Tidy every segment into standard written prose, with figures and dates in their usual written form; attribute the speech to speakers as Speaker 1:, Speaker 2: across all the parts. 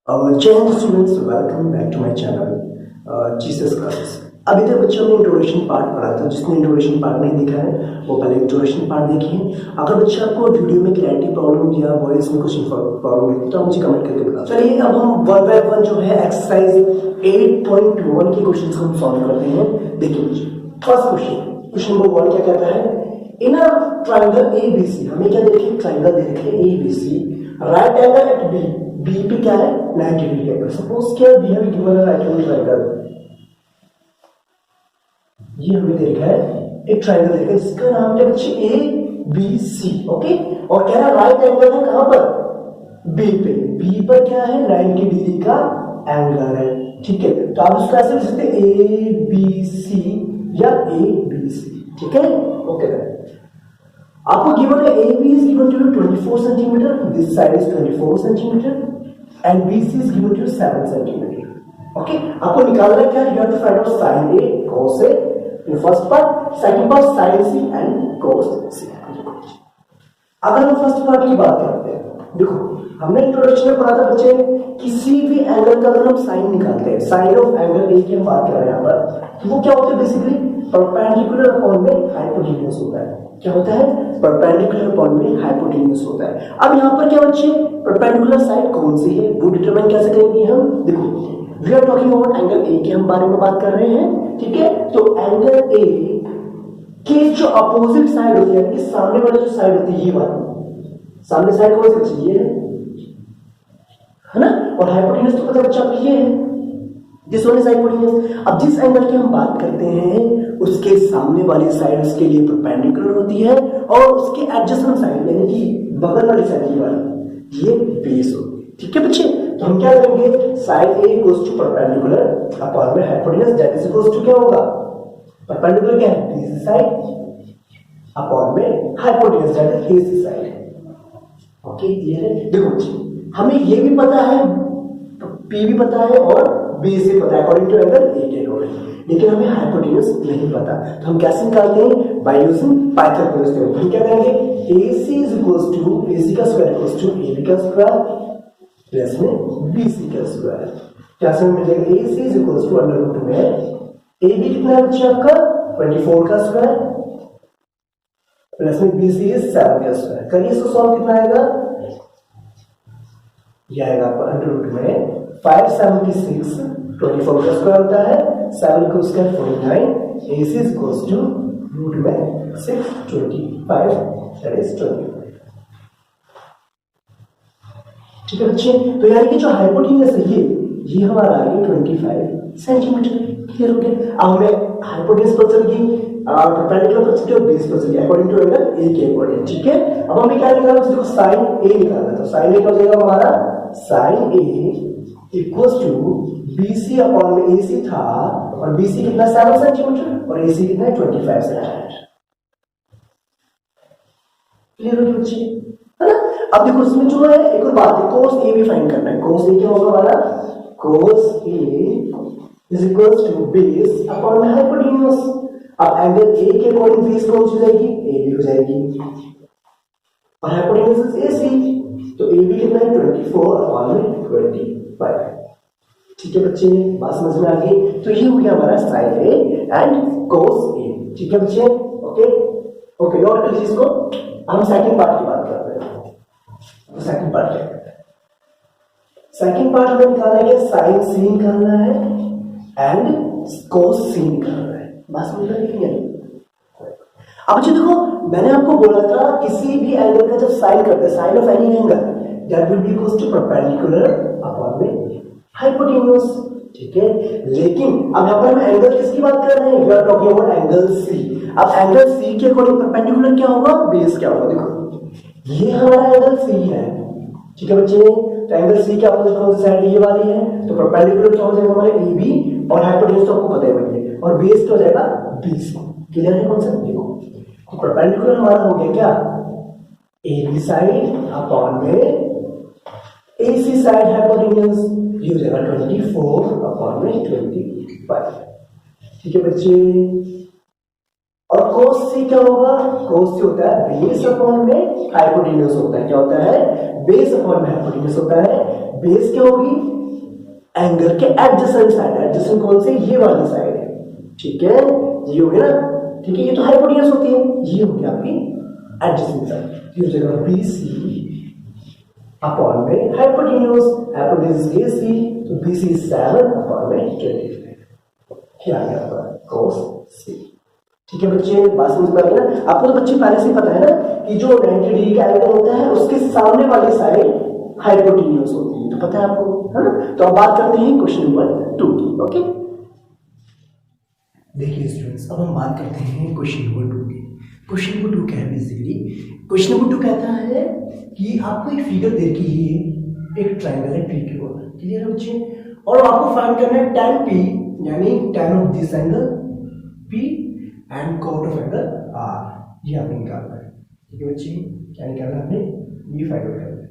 Speaker 1: जय हिंद students, welcome back to my channel Jesus classes. अभी तक बच्चों ने इंट्रोडक्शन पार्ट पढ़ा था। जिसने इंट्रोडक्शन पार्ट नहीं देखा है वो पहले इंट्रोडक्शन पार्ट देखिए। अगर बच्चे आपको वीडियो में क्लैरिटी प्रॉब्लम या वॉइस में कुछ प्रॉब्लम है तो आप मुझे कमेंट करके बता। चलिए अब हम वन बाय वन जो है एक्सरसाइज 8.1 के क्वेश्चन को हम सॉल्व करते हैं। देखिए फर्स्ट क्वेश्चन नंबर 1 क्या कहता है, इन अ ट्रायंगल एबीसी, हमें क्या दे रखे, ट्रायंगल दे रखे ABC, right angle at B, B पे क्या है 90 डिग्री एंगल। सपोज क्या we have given a right angle triangle, ये हमें दे रखा है एक ट्रायंगल देखा जिसका नाम है बच्चे ए बी सी। ओके, और कह रहा है राइट एंगल है कहां पर, बी पे। बी पर क्या है 90 डिग्री का एंगल है। ठीक है, तो आप इसको ऐसे लिख सकते हैं ए बी सी या ए बी सी। ठीक है, ओके। आपको गिवन है A B is given to 24 centimetre, this side is 24 centimetre and B C is given to 7 centimetre. Okay, आपको निकालना है क्या, you have to find out sine A cos A in first part, second part sin c and cos c। अगर हम first part की बात करते हैं, देखो हमने इंट्रोडक्शन में पढ़ा था बच्चे, किसी भी एंगल का अगर हम साइन निकालते हैं, साइन ऑफ एंगल ए की हम बात कर रहे हैं यहाँ पर, तो वो क्या होता है बेसिकली परपेंडिकुलर अपॉन में हाइपोटेन्यूज होता है। क्या होता है, परपेंडिकुलर अपॉन में हाइपोटेन्यूज होता है। अब यहाँ पर क्या बच्चे, परपेंडिकुलर साइड कौन सी है वो डिटरमाइन कैसे करेंगे हम, देखो we are talking about angle A के हम बारे में बात कर रहे हैं। ठीक है, तो एंगल ए के जो अपोजिट साइड होती है, सामने वाली जो साइड होती है ये वाली, सामने साइड कौन सी बच्ची, ये है ना, और हाइपोटेन्यूज तो पता बच्चा ये है, दिस वन इज हाइपोटेन्यूज। अब जिस एंगल की हम बात करते हैं उसके सामने वाली साइड उसके लिए परपेंडिकुलर होती है और उसके एडजेसेंट साइड यानी कि बगल वाली साइड वाली ये बेस होती है। ठीक है बच्चे, तो हम क्या करेंगे, side A equals to perpendicular upon में hypotenuse that is equals to क्या होगा, परपेंडिकुलर क्या है बीसी साइड अपॉन में hypotenuse that is AC side. Okay, clear है। देखो बच्चे हमें ये भी पता है, पी भी पता है और बी से पता है अकॉर्डिंग टू एंगल ए के अकॉर्डिंग, लेकिन हमें हाइपोटेन्यूज नहीं पता। तो हम कैसे निकालते हैं, बाय यूजिंग पाइथागोरस थ्योरम। हम क्या करेंगे, AC is equals to AC का स्क्वायर इक्वल्स टू AB का स्क्वायर प्लस में BC का स्क्वायर। क्या से मिलेगा, AC is equals to under root में AB कितना है बच्चे आपका 24 का स्क्वायर प्लस में BC इज 7 का स्क्वायर। करिए इसको सॉल्व, कितना आएगा, ये आएगा आपका अंडर रूट में 576, 24 का स्क्वायर होता है 7 का square 49, AC is equals to root में 625 दैट इज 25। ठीक है बच्चे, तो यानी कि जो हाइपोटेन्यूज है ये हमारा आ गया 25 सेंटीमीटर। क्लियर हो गया। अब हमें हाइपोटेन्यूज पता चल गई, परपेंडिकुलर पता चल गया, बेस पता चल गया अकॉर्डिंग टू एंगल ए के अकॉर्डिंग। ठीक है, अब हमें क्या निकालना है, देखो साइन ए निकालना है। तो साइन ए क्या हो जाएगा हमारा, sine A equals to BC upon में एसी था और बीसी कितना 7 सेंटीमीटर और एसी कितना है 25 सेंटीमीटर। क्लियर हो गया बच्चे, है ना। अब देखो इसमें जो है एक और बात है, cos ए भी फाइंड करना है। cos ए क्या होगा हमारा, cos ए is equals to base upon में हाइपोटेन्यूज। अब एंगल ए के अकॉर्डिंग बेस कौन सी हो जाएगी, ए बी हो जाएगी और हाइपोटेन्यूज इज एसी, तो ए बी कितना है 24 अपॉन में 25। ठीक है बच्चे, बात समझ में आ गई। तो ये हो गया हमारा साइन ए एंड cos ए। ठीक है बच्चे, ओके ओके, नोट कर लीजिए इसको। हम सेकंड पार्ट की बात करते हैं। तो सेकंड पार्ट क्या है, सेकंड पार्ट में निकालना है साइन सी निकालना है एंड cos सी निकालना है। बात समझ में नहीं आई। अब बच्चे देखो मैंने आपको बोला था किसी भी एंगल का जब साइन करते हैं, sine of any angle that will be equals to perpendicular upon में हाइपोटेन्यूज। ठीक है, लेकिन अब यहां पर हम एंगल किसकी बात कर रहे हैं, we are talking about angle C. अब एंगल सी के अकॉर्डिंग परपेंडिकुलर क्या होगा, बेस क्या होगा, देखो ये हमारा एंगल सी है। ठीक है बच्चे, तो एंगल सी के अपोजिट कौन सी साइड ये वाली है, तो परपेंडिकुलर क्या हो जाएगा हमारे AB और हाइपोटेन्यूज तो आपको पता ही है, और बेस क्या हो जाएगा BC। क्लियर है कॉन्सेप्ट। देखो परपेंडिकुलर हमारा हो गया क्या, AB साइड अपॉन में AC साइड हाइपोटेन्यूज, ये हो जाएगा 24 अपॉन में 25। ठीक है बच्चे, और cos c क्या होगा, cos c होता है बेस अपॉन में हाइपोटेन्यूज होता है। क्या होता है, बेस अपॉन में हाइपोटेन्यूज होता है। बेस क्या होगी, एंगल के एडजेसेंट साइड, एडजेसेंट कौन से, ये वाली साइड है, ठीक है, ये हो गया ना, ठीक है, ये तो हाइपोटेन्यूज होती है, ये हो गया आपकी एडजेसेंट साइड, ये हो जाएगा BC अपॉन में हाइपोटेन्यूज, हाइपोटेन्यूज AC, तो BC 7 अपॉन में 25, क्या आ गया आपका cos C, ठीक है बच्चे, बात समझ में आ गई ना, आपको तो बच्चे पहले से ही पता है ना कि जो 90 डिग्री का एंगल होता है उसके सामने वाली साइड हाइपोटेन्यूज होती है, तो पता है आपको, है ना। तो अब बात करते हैं क्वेश्चन नंबर 2 की, ओके। देखिए स्टूडेंट्स, अब हम बात करते हैं क्वेश्चन नंबर 2 की। क्वेश्चन नंबर 2 क्या है बेसिकली, क्वेश्चन नंबर 2 कहता है कि आपको एक फिगर दे रखी है, एक ट्रायंगल है PQR, क्लियर है बच्चे, और आपको फाइंड करना है tan P, यानी tan of this angle P and cot of angle R, ये आपने निकालना है, ठीक है बच्चे, क्या निकालना है आपने, ये फाइंड आउट करना है,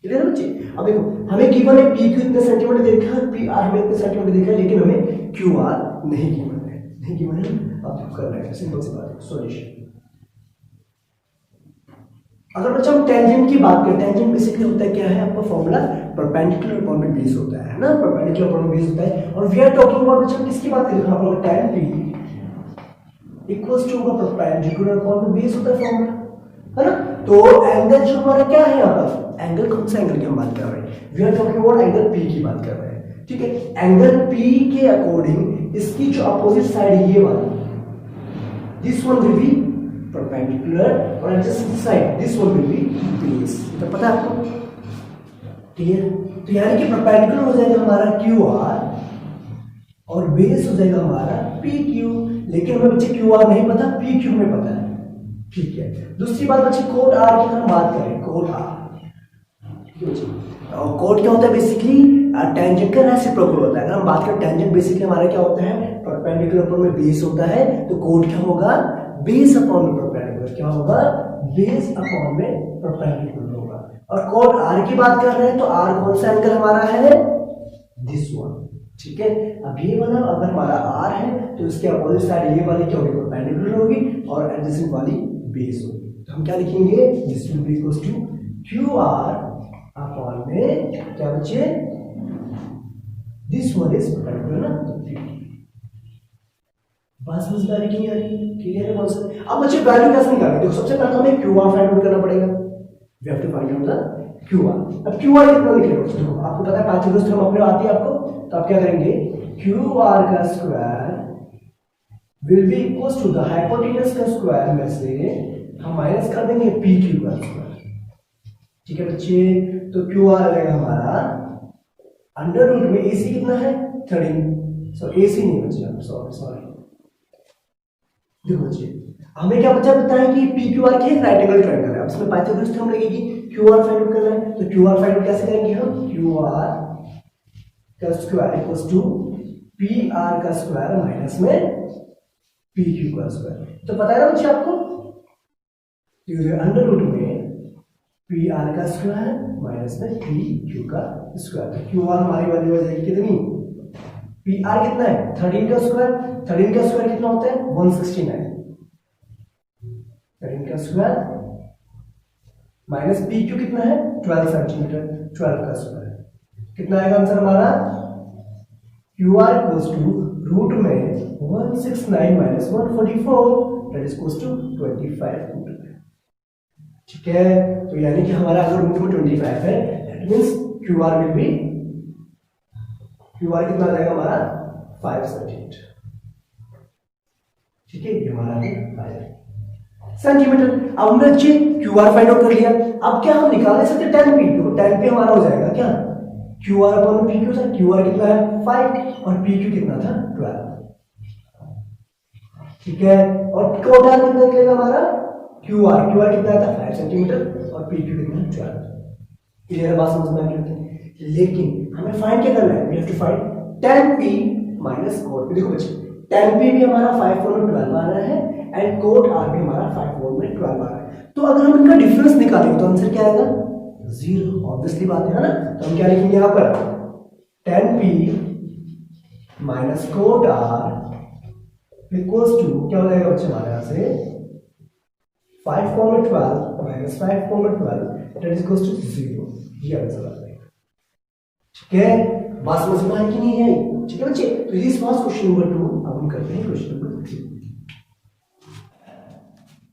Speaker 1: क्लियर है बच्चे। अब देखो हमें गिवन है P को इतने सेंटीमीटर देखा है, PR हमें इतने सेंटीमीटर देखा है, लेकिन हमें QR नहीं गिवन है, नहीं गिवन है, अब करना है, सिंपल सी बात है, सॉल्यूशन। अगर बच्चा हम टेंजेंट की बात करें, टेंजेंट बेसिकली होता है क्या है, आपका फॉर्मूला परपेंडिकुलर अपॉन में बेस होता है ना, परपेंडिकुलर अपॉन में बेस होता है, और वी आर टॉकिंग अबाउट बच्चा किसकी बात कर रहे हैं, हम लोग tan P इक्वल्स टू होगा परपेंडिकुलर अपॉन में बेस होता है फॉर्मूला, है ना। तो एंगल जो हमारा क्या है यहाँ पर, एंगल कौन सा एंगल की हम बात कर रहे हैं, we are talking about angle P की बात कर रहे हैं, ठीक है। एंगल P के अकॉर्डिंग इसकी जो अपोजिट साइड है ये वाली, this one will be perpendicular और adjacent side this one will be base, तो पता है आपको, क्लियर। तो यानी कि परपेंडिकुलर हो जाएगा हमारा QR और बेस हो जाएगा हमारा PQ, लेकिन हमें बच्चे QR नहीं पता, PQ में पता है, ठीक है। दूसरी बात बच्चे कोट R की हम बात करें, कोट R, और कोट क्या होता है बेसिकली, टेंजेंट का रेसिप्रोकल होता है। अगर हम बात करें टेंजेंट बेसिकली हमारा क्या होता है, परपेंडिकुलर अपॉन में बेस होता है, तो कोट क्या होगा, बेस अपॉन में परपेंडिकुलर, क्या होगा, बेस अपॉन में परपेंडिकुलर होगा। और कोट R की बात कर रहे हैं तो R कौन सा एंगल हमारा है, दिस वन, ठीक है। अब ये वाला अगर हमारा R है तो इसके अपोजिट साइड ये वाली क्या होगी, परपेंडिकुलर होगी, और एडजेसेंट वाली बेस होगी, तो हम क्या लिखेंगे, this will be equals to QR upon में क्या बच्चे, दिस वन इज परपेंडिकुलर ना, बात समझ में आ रही है, क्लियर है कॉन्सेप्ट। अब बच्चे वैल्यू कैसे निकालेंगे, देखो सबसे पहले तो हमें QR फाइंड आउट करना पड़ेगा, we have to find out the QR। अब QR कितना लिखेंगे, देखो आपको पता है पाइथागोरस थ्योरम अपने आती है आपको, तो आप क्या करेंगे, QR का square will be equals to the hypotenuse का स्क्वायर में से हम माइनस कर देंगे PQ का स्क्वायर, ठीक है बच्चे। तो QR आ जाएगा हमारा अंडर रूट में AC कितना है 13, सो AC नहीं बच्चे, सॉरी देखो बच्चे, हमें क्या बच्चा पता है कि PQR की एक राइट एंगल ट्रायंगल है, अब इसमें पाइथागोरस थ्योरम लगेगी, QR फाइंड आउट करना है, तो QR फाइंड आउट कैसे करेंगे हम, QR का स्क्वायर इक्वल्स टू PR का स्क्वायर माइनस में PQ का स्क्वायर, तो पता है ना बच्चे आपको, अंडर रूट में PR का स्क्वायर माइनस में PQ का स्क्वायर, तो QR हमारी वैल्यू हो जाएगी कितनी, PR कितना है 13 का स्क्वायर, 13 का स्क्वायर कितना होता है 169, 13 का स्क्वायर माइनस PQ कितना है 12 सेंटीमीटर, 12 का स्क्वायर कितना आएगा आंसर हमारा, QR इक्वल्स टू रूट में 169 minus 144 that is equals to 25 root में, ठीक है। तो यानी कि हमारा अगर रूट में 25 है that means QR will be, QR कितना आ जाएगा हमारा 5 सेंटीमीटर, ठीक है, ये हमारा 5 सेंटीमीटर। अब हमने बच्चे QR फाइंड आउट कर लिया, अब क्या हम निकाल नहीं सकते tan P, तो tan P हमारा हो जाएगा क्या, QR अपॉन PQ था, QR कितना है 5 और PQ कितना था 12, ठीक है। और कोट R कितना निकलेगा हमारा, QR कितना था 5 सेंटीमीटर और PQ कितना 12, क्लियर बात समझ में आ गई। लेकिन हमें फाइंड क्या करना है, we have to find tan P minus cot P। देखो बच्चे tan P भी हमारा 5 4 में 12 आ रहा है एंड कोट R भी हमारा 5 4 में 12 आ रहा है, तो अगर हम इनका डिफरेंस निकालेंगे तो आंसर क्या आएगा 0, ऑब्वियसली बात है ना। तो हम क्या लिखेंगे यहाँ पर, tan P minus cot R equals to क्या हो जाएगा बच्चे हमारे यहाँ से 5 4 में 12 माइनस 5 4 में 12 दैट इज इक्वल्स टू 0, ये आंसर आ जाएगा। ठीक है, बात समझ में आई कि नहीं आई? ठीक है बच्चे, तो दिस वाज क्वेश्चन नंबर 2। अब हम करते हैं क्वेश्चन नंबर 3।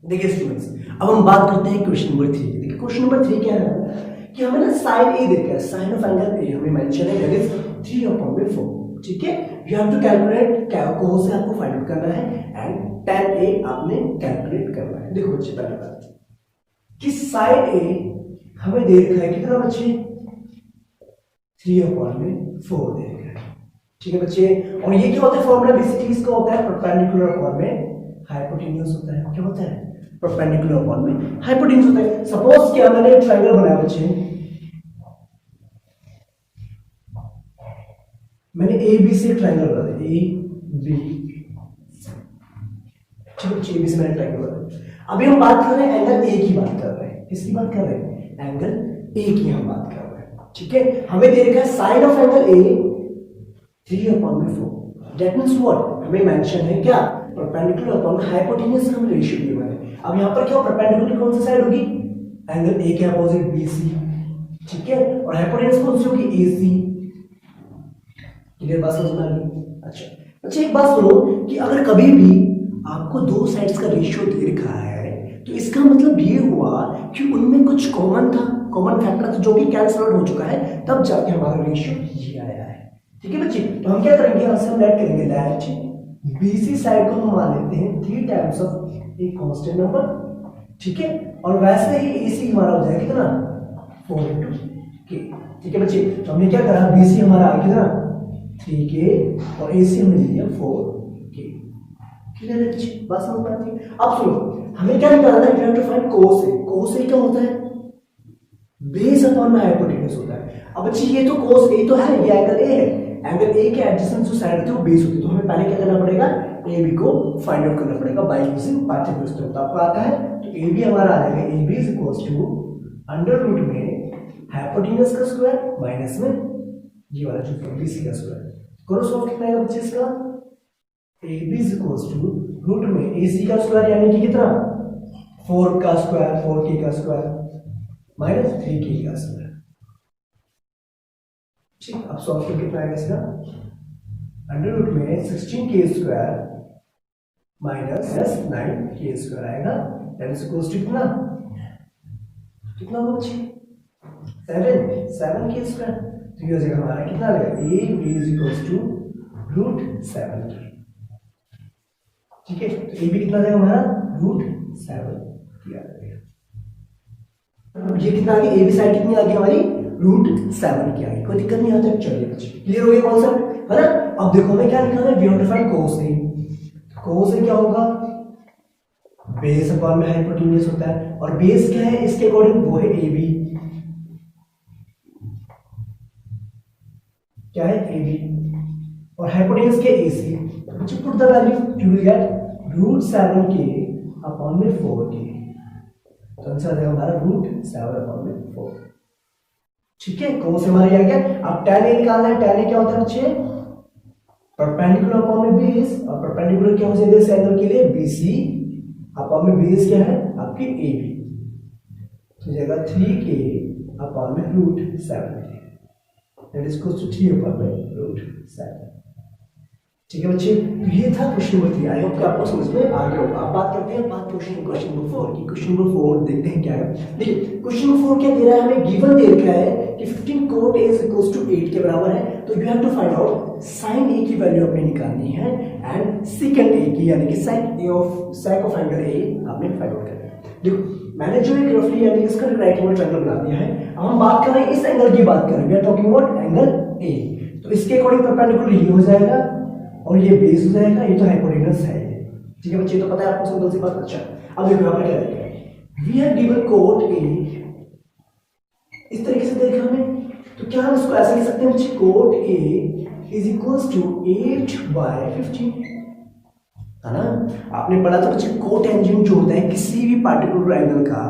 Speaker 1: देखिए स्टूडेंट्स, अब हम बात करते हैं क्वेश्चन नंबर 3। देखिए क्वेश्चन नंबर 3 क्या है कि हमें ना साइन ए देखा है, साइन ऑफ एंगल ए हमें मेंशन है दैट इज 3/4। ठीक है, you have to calculate cos से आपको फाइंड आउट करना है एंड tan ए आपने कैलकुलेट करना है। देखो बच्चे, पहली बात कि साइन ए हमें दे रखा है कितना बच्चे, 3/4 दे रखा है। ठीक है बच्चे, और ये क्या होता है फॉर्मूला, बेसिकली इसका होता है परपेंडिकुलर अपॉन में हाइपोटेन्यूज होता है। क्या होता है? परपेंडिकुलर अपॉन में हाइपोटेन्यूज होता है। सपोज क्या मैंने एक ट्रायंगल बनाया बच्चे, मैंने ए बी से ट्रायंगल बना दिया, ए बी, ठीक है, ए बी से मैंने ट्रायंगल बना दिया। अभी हम बात कर रहे हैं एंगल ए की बात कर रहे हैं। किसकी बात कर रहे हैं? एंगल ए की हम बात कर रहे हैं। ठीक है, हमें दे रखा है sine of angle A 3/4। That means what, हमें मेंशन है क्या, परपेंडिकुलर अपॉन हाइपोटेन्यूज का रेशियो दिया हुआ है। अब यहां पर क्या, परपेंडिकुलर कौन सी साइड होगी, एंगल ए के अपोजिट बीसी। ठीक है, और हाइपोटेन्यूज कौन सी होगी, एसी। क्लियर बात समझ में आ गई? अच्छा, एक बात सुनो कि अगर कभी भी आपको दो साइड्स का रेशियो दे रखा है तो इसका मतलब ये हुआ कि उनमें कुछ कॉमन था, कॉमन फैक्टर था जो कि कैंसिल आउट हो चुका है, तब जाके हमारा रेशियो ये आया है। ठीक है बच्चे, तो हम क्या करेंगे, यहां से हम लेट करेंगे लेट बीसी साइड को हम मान लेते हैं 3 times of a constant number. ठीक है, और वैसे ही एसी हमारा हो जाएगा कितना, 4 के। ठीक है बच्चे, तो हमने क्या करा, बीसी हमारा आ कितना 3k और एसी हमने लिया 4k। क्लियर है बच्चे, बात समझ में आती है? अब सुनो, हमें क्या निकालना है, we have to find cos A। cos A क्या होता है, बेस अपॉन में हाइपोटेन्यूज होता है। अब बच्चे ये तो cos A तो है, ये एंगल A है, एंगल A के एडजेसेंट जो साइड होती है वो बेस होती है। तो हमें पहले क्या करना पड़ेगा, AB को फाइंड आउट करना पड़ेगा बाय यूजिंग पार्टिकुलर स्टेप। तो आपको आता है, तो AB हमारा आ जाएगा, AB is equals to under root में हाइपोटेन्यूज का स्क्वायर माइनस में ये वाला जो BC का स्क्वायर। करो सॉल्व, कितना आएगा बच्चे इसका, AB is equals to root में AC का स्क्वायर यानी कि कितना, 4 का स्क्वायर, 4k का स्क्वायर माइनस 3k का स्क्वायर। ठीक, अब सॉल्व करके कितना आएगा इसका, अंडर रूट में 16k square minus 9k square आएगा, दैट इज इक्वल्स टू कितना, कितना होगा बच्चे, 7k स्क्वायर। तो ये हो जाएगा हमारा कितना आएगा, AB is equals to root 7k। ठीक है, तो AB कितना आएगा हमारा, रूट 7 किया जाएगा। अब ये कितना आ गया, AB साइड कितनी आ गई हमारी, रूट 7 की आ गई। कोई दिक्कत नहीं आता, चलिए बच्चे क्लियर हो गया कॉन्सेप्ट, है ना? अब देखो हमें क्या निकालना है, we have to find cos A। cos A क्या होगा, बेस अपॉन में हाइपोटेन्यूज होता है, और बेस क्या है इसके अकॉर्डिंग, वो है AB। क्या है, AB, और हाइपोटेन्यूज के AC। बच्चे put the value, you will get root 7k upon में 4k। तो आंसर आ जाएगा हमारा रूट 7 अपॉन में 4। ठीक है, cos हमारी आ गया। अब tan A निकालना है, tan A क्या होता है बच्चे, परपेंडिकुलर अपॉन में बेस, और परपेंडिकुलर क्या हो जाएगा इस एंगल के लिए, BC अपॉन में बेस क्या है आपकी AB, तो जाएगा 3k अपॉन में root 7k, that is equal to 3 upon में रूट 7। ठीक है बच्चे, तो ये था क्वेश्चन नंबर 3। आई होप कि आपको समझ में आ गया होगा। अब बात करते हैं क्वेश्चन नंबर 4 की। क्वेश्चन नंबर 4 देखते हैं क्या है। देखिए क्वेश्चन नंबर 4 क्या दे रहा है, हमें गिवन दे रखा है कि 15 cot A is equals to 8 के बराबर है। तो you have to find out sin A की वैल्यू आपने निकालनी है एंड सेकंड A की, यानी कि sec ऑफ एंगल A आपने फाइंड आउट करना है। देखो मैंने जो एक रफली यानी इसका राइट एंगल ट्रायंगल बना दिया है। अब हम बात कर रहे हैं इस एंगल की बात कर रहे हैं, we are talking about angle A। तो इसके अकॉर्डिंग परपेंडिकुलर ये हो जाएगा और ये बेस हो जाएगा, ये तो हाइपोटेन्यूज है। ठीक है बच्चे, तो पता है आपको सिंपल सी बात। अच्छा अब देखो आपने क्या लिखा है, we have given cot A, इस तरीके से देखा हमें, तो क्या हम इसको ऐसे लिख सकते हैं बच्चे, cot A is equals to 8/15, है ना? आपने पढ़ा था बच्चे को टेंजेंट जो होता है किसी भी पार्टिकुलर एंगल का,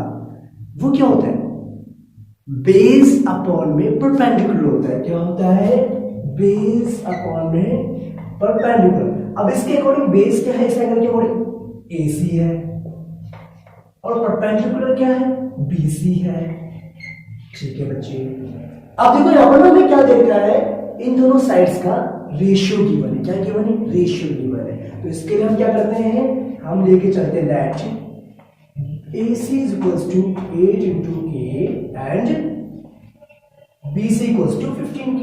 Speaker 1: वो क्या होता है, बेस अपॉन में परपेंडिकुलर होता है। क्या होता है, बेस अपॉन में परपेंडिकुलर। अब इसके अकॉर्डिंग बेस क्या है इस एंगल के अकॉर्डिंग, AC है, और परपेंडिकुलर क्या है, BC है। ठीक है बच्चे, अब देखो यहाँ पर हमें क्या देख रहा है, इन दोनों साइड्स का रेशियो गिवन है। क्या गिवन है? रेशियो गिवन है। तो इसके लिए हम क्या करते हैं, हम लेके चलते हैं that AC is equals to 8 into A and BC equals to 15K।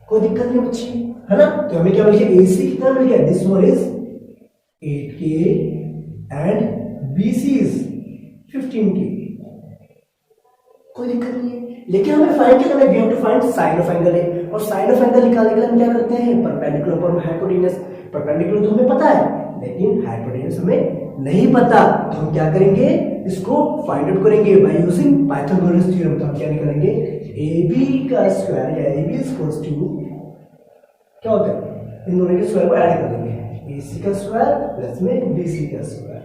Speaker 1: कोई दिक्कत नहीं बच्ची, है ना। तो हमें क्या मिल गया, AC कितना मिल गया, this one is 8K and BC is 15K। कोई दिक्कत नहीं है। लेकिन हमें फाइंड क्या करना है, we have to find sine of angle है। और साइन ऑफ एंगल निकालने के लिए हम क्या करते हैं, परपेंडिकुलर पर हाइपोटेन्यूस। परपेंडिकुलर तो हमें पता है, लेकिन हाइपोटेन्यूस हमें नहीं पता। तो हम क्या करेंगे, इसको फाइंड आउट करेंगे बाय यूजिंग पाइथागोरस थ्योरम। तो हम क्या निकालेंगे, AB का स्क्वायर या AB इक्वल्स टू क्या होता है, इन दोनों के स्क्वायर को ऐड कर देंगे, AC का स्क्वायर प्लस में BC का स्क्वायर।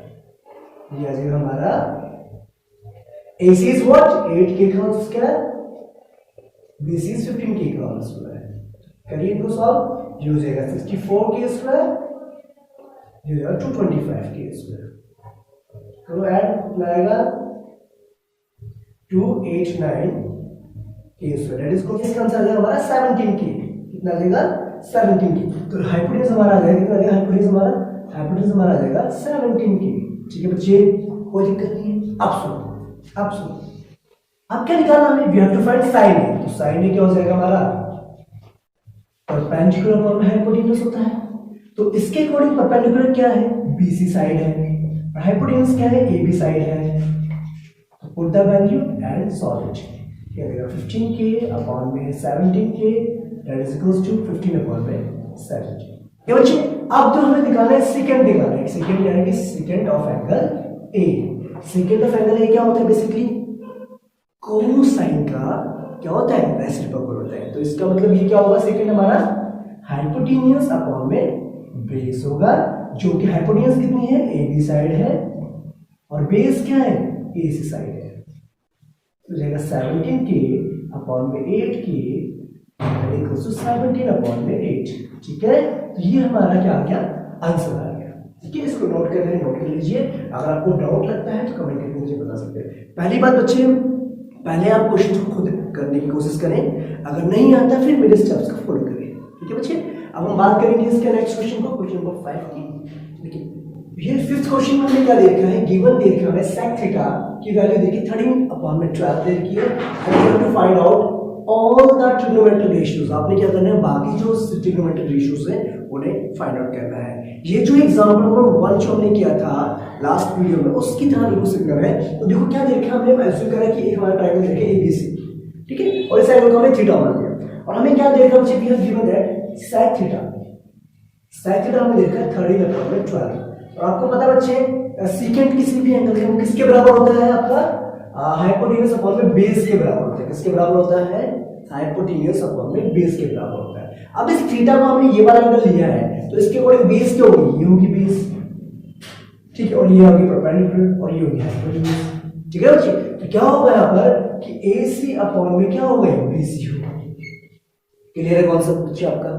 Speaker 1: ये आ जाएगा हमारा AC is what, 8K का whole square, BC is 15K का होल स्क्वायर। करिए इनको सॉल्व, ये हो जाएगा 64K स्क्वायर, ये हो जाएगा 225K स्क्वायर। करो ऐड, कितना आएगा 289K स्क्वायर। दैट इज को इसका आंसर आ जाएगा हमारा 17K। कितना आ जाएगा, 17K। तो हाइपोटेन्यूस हमारा आ जाएगा, कितना आ जाएगा हाइपोटेन्यूस हमारा, हाइपोटेन्यूस हमारा आ जाएगा 17K। ठीक है बच्चे, कोई दिक्कत नहीं है। अब सुनो, अब क्या निकालना हमें, we have to find sine A. तो साइन ए क्या हो जाएगा हमारा, परपेंडिकुलर पर हाइपोटेन्यूस होता है। तो इसके अकॉर्डिंग परपेंडिकुलर क्या है, BC साइड है, और हाइपोटेन्यूस क्या है, AB साइड है। तो put the value and solve it. क्या देगा 15K अपॉन में 17K, that is equals to 15 upon में 17। ये बच्चे अब तो हमें निकालना है सेकंड, निकालना है सेकंड, यानी कि second of angle A. Second of angle ए क्या होता है, बेसिकली कोसाइन का क्या होता है, रेसिप्रोकल होता है। तो इसका मतलब ये क्या होगा, सेकंड हमारा हाइपोटेन्यूस अपॉन में बेस होगा, जो कि हाइपोटेन्यूस कितनी है, AB साइड है, और बेस क्या है, AC साइड है। तो जाएगा 17K अपॉन में 8K इक्वल्स टू 17 अपॉन में 8। ठीक है, तो ये हमारा क्या आ गया, आंसर आ गया। ठीक है, इसको नोट कर लें, नोट कर लीजिए। अगर आपको डाउट लगता है तो कमेंट करके मुझे बता सकते हैं। पहली बात बच्चे, पहले आप क्वेश्चन को खुद करने की कोशिश करें, अगर नहीं आता फिर मेरे स्टेप्स को फॉलो करें। ठीक है बच्चे, अब हम बात करेंगे इसके नेक्स्ट क्वेश्चन को, क्वेश्चन नंबर 5 की। देखिए ये फिफ्थ क्वेश्चन में हमने क्या दे रखा है, गिवन दे रखा है sec थीटा की वैल्यू देखिए 13 अपॉन में 12 दे रखी है, and we have to find out all the trigonometric ratios. आपने क्या करना है, बाकी जो ट्रिग्नोमेट्रिक रेशियोज है उन्हें फाइंड आउट करना है। ये जो एग्जांपल नंबर 1 जो हमने किया था लास्ट वीडियो में, उसकी तरह बिल्कुल सिमिलर है। तो देखो क्या देखा हमने, एज्यूम करा कि एक हमारा ट्रायंगल देखे ABC, ठीक है, और इस एंगल को हमने थीटा मान लिया, और हमें क्या देखा बच्चे, we have given that sec theta, sec theta हमने देखा 13 अपॉन में 12। और आपको पता है बच्चे, सीकेंट किसी भी एंगल के वो किसके बराबर होता है, आपका हाइपोटेन्यूस अपॉन में बेस के बराबर होता है। किसके बराबर होता है, हाइपोटेन्यूस अपॉन में बेस के बराबर होता है। अब इस थीटा को हमने ये वाला एंगल लिया है, तो इसके अकॉर्डिंग बेस क्या होगी, ये होगी बेस, ठीक है, और ये होगी परपेंडिकुलर, और ये होगी हाइपोटेन्यूस। ठीक है बच्चे, तो क्या होगा यहाँ पर कि AC अपॉन में क्या होगा, BC होगा। क्लियर है कॉन्सेप्ट बच्चे आपका,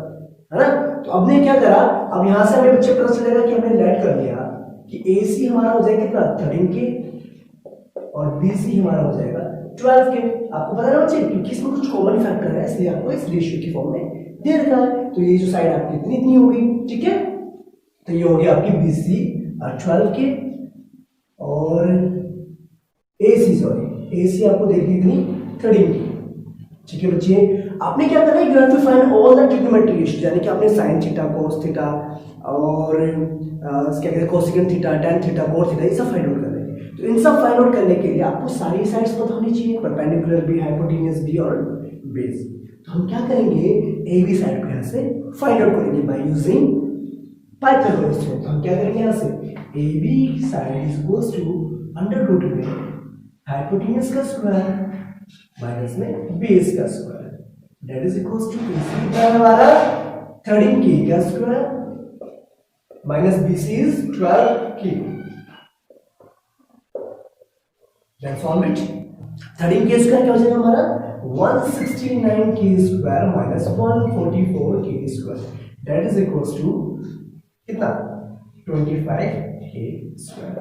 Speaker 1: है ना। तो अब ने क्या करा, अब यहां से हमें बच्चे पता चलेगा कि हमने लेट कर लिया कि AC हमारा हो जाएगा कितना, 13K, और BC हमारा हो जाएगा 12K। आपको पता है ना बच्चे, क्योंकि इसमें कुछ कॉमन फैक्टर है, इसलिए आपको इस रेशियो की फॉर्म में दे रखा है। तो ये जो साइड आपकी इतनी इतनी होगी, ठीक है, तो ये हो गया आपकी BC 12K, और AC आपको देखनी इतनी 13K। ठीक है बच्चे, आपने क्या करना है, you have to find all the trigonometric ratios, यानी कि आपने sin थीटा, cos थीटा, और क्या कहते हैं cosecant theta, tan theta, cot theta, ये सब फाइंड आउट करना है। तो इन सब फाइंड आउट करने के लिए आपको सारी साइड्स पता होनी चाहिए, परपेंडिकुलर भी, हाइपोटेन्यूस भी, और बेस। तो हम क्या करेंगे, AB साइड को यहाँ से फाइंड आउट करेंगे बाय यूजिंग पाइथागोरस थ्योरम। तो हम क्या करेंगे, यहाँ से AB side is equals to under root में हाइपोटेन्यूस का स्क्वायर माइनस में बेस का square, that is equals to AC कितना है हमारा 13K का square minus BC is 12K। Then solve it. 13K square क्या हो जाएगा हमारा 169K square minus 144K square, that is equals to कितना 25K स्क्वायर।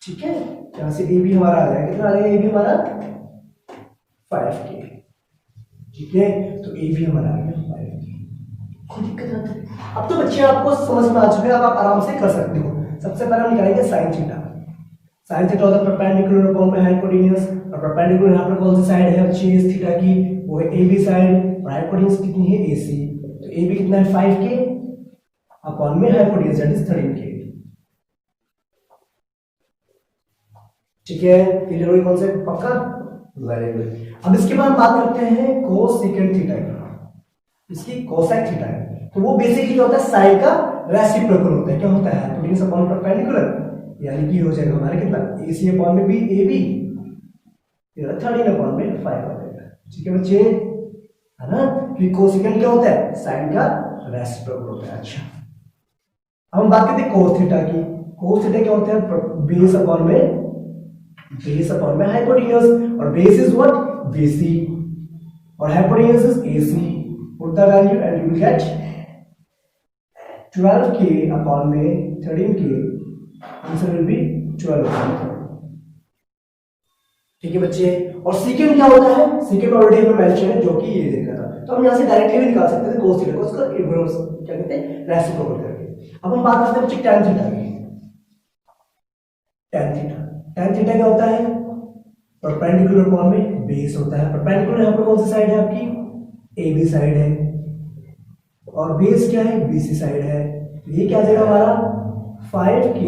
Speaker 1: ठीक है, यहां से AB हमारा आ जाएगा, कितना आ जाएगा AB हमारा 5K, ठीक है। तो ए भी हमारा आ गया 5K। कोई दिक्कत आता है? अब तो बच्चे आपको समझ में आ चुके हैं, अब आप आराम से कर सकते हो। सबसे पहले हम निकालेंगे साइन थीटा। साइन थीटा होता है परपेंडिकुलर अपॉन में हाइपोटेन्यूज, और परपेंडिकुलर यहाँ पर कौन सी साइड है बच्चे इस थीटा की, वो है ए बी साइड, और हाइपोटेन्यूज कितनी है AC, तो ए बी कितना है 5K अपॉन में हाइपोटेन्यूज दैट इज 13K, ठीक है। क्लियर हुई कॉन्सेप्ट? पक्का? Very good. अब इसके बाद बात करते हैं कोस सेकंड थीटा की। इसकी कोसेक थीटा है, तो वो बेसिकली क्या होता है, साइन का रेसिप्रोकल होता है। क्या होता है, हाइपोटेन्यूज अपॉन परपेंडिकुलर, यानी कि हो जाएगा हमारा कितना, AC अपॉन में B AB, 13 अपॉन में 5 आ जाएगा, ठीक है बच्चे, है ना। फिर कोसेकेंट क्या होता है, साइन का रेसिप्रोकल होता है। अच्छा, अब हम बात करते हैं कोस थीटा की। कोस थीटा क्या होता है, बेस अपॉन में हाइपोटेन्यूज, और बेस इज व्हाट, BC, और hypotenuse is AC। Put the value and you will get 12K upon में 13K, आंसर will be 12। ठीक है बच्चे। और सेकंड क्या होता है, सेकंड ऑलरेडी हमें मेंशन है, जो कि ये देखा था, तो हम यहाँ से डायरेक्टली भी निकाल सकते थे कोस थीटा को, उसका इनवर्स क्या कहते हैं, रेसिप्रोकल करके। अब हम बात करते हैं बच्चे tan थीटा की। tan थीटा क्या होता है, परपेंडिकुलर अपॉन में बेस होता है। परपेंडिकुलर यहाँ पर कौन सी साइड है आपकी, AB साइड है, और बेस क्या है, BC साइड है। ये क्या आ जाएगा हमारा 5K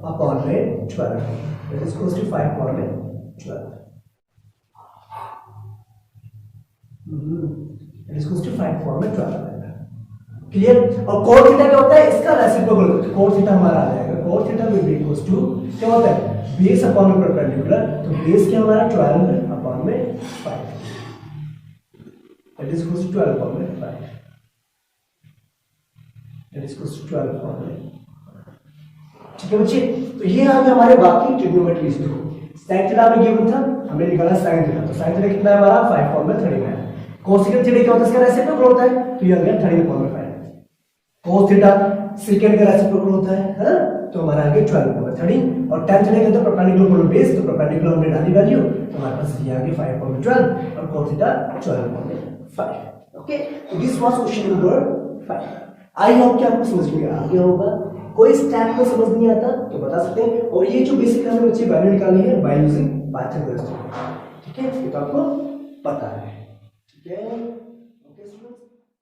Speaker 1: अपॉन में 12, that is equals to 5 upon में 12, that is equals to 5 upon में 12। क्लियर? और कोट थीटा क्या होता है, इसका रेसिप्रोकल, कोट थीटा हमारा आ जाएगा, cot theta will be equals to क्या होता है, बेस अपॉन में परपेंडिकुलर, तो बेस क्या हमारा 12 अपॉन में 5, that is equals to 12 upon में 5, that is equals to 12 upon में, ठीक है बच्चे। तो ये आ गए हमारे बाकी ट्रिग्नोमेट्रीज। देखो साइन थीटा में गिवन था, हमने निकाला साइन थीटा, तो साइन थीटा कितना है हमारा 5 अपॉन में 13 है। कोसेकेंट थीटा क्या होता है, इसका रेसिप्रोकल होता है, तो ये आ गया 13 अपॉन में 5। कोस थीटा सेकंड का रेसिप्रोकल होता है ना, तो हमारा आ गया 12 अपॉन में 13। और tan थीटा क्या होता है, परपेंडिकुलर अपॉन बेस, तो परपेंडिकुलर हमने डाली वैल्यू, तो हमारे पास ये आ गया 5 अपॉन में 12, और कोस थीटा 12 अपॉन में 5। Okay, this was question number 5। I hope कि आपको समझ में आ गया होगा। कोई स्टेप में समझ नहीं आता तो बता सकते हैं। और ये जो बेसिक हमने बच्चे वैल्यू निकाली है बाय यूजिंग पाइथागोरस, ठीक है, ये तो आपको पता है, ठीक है।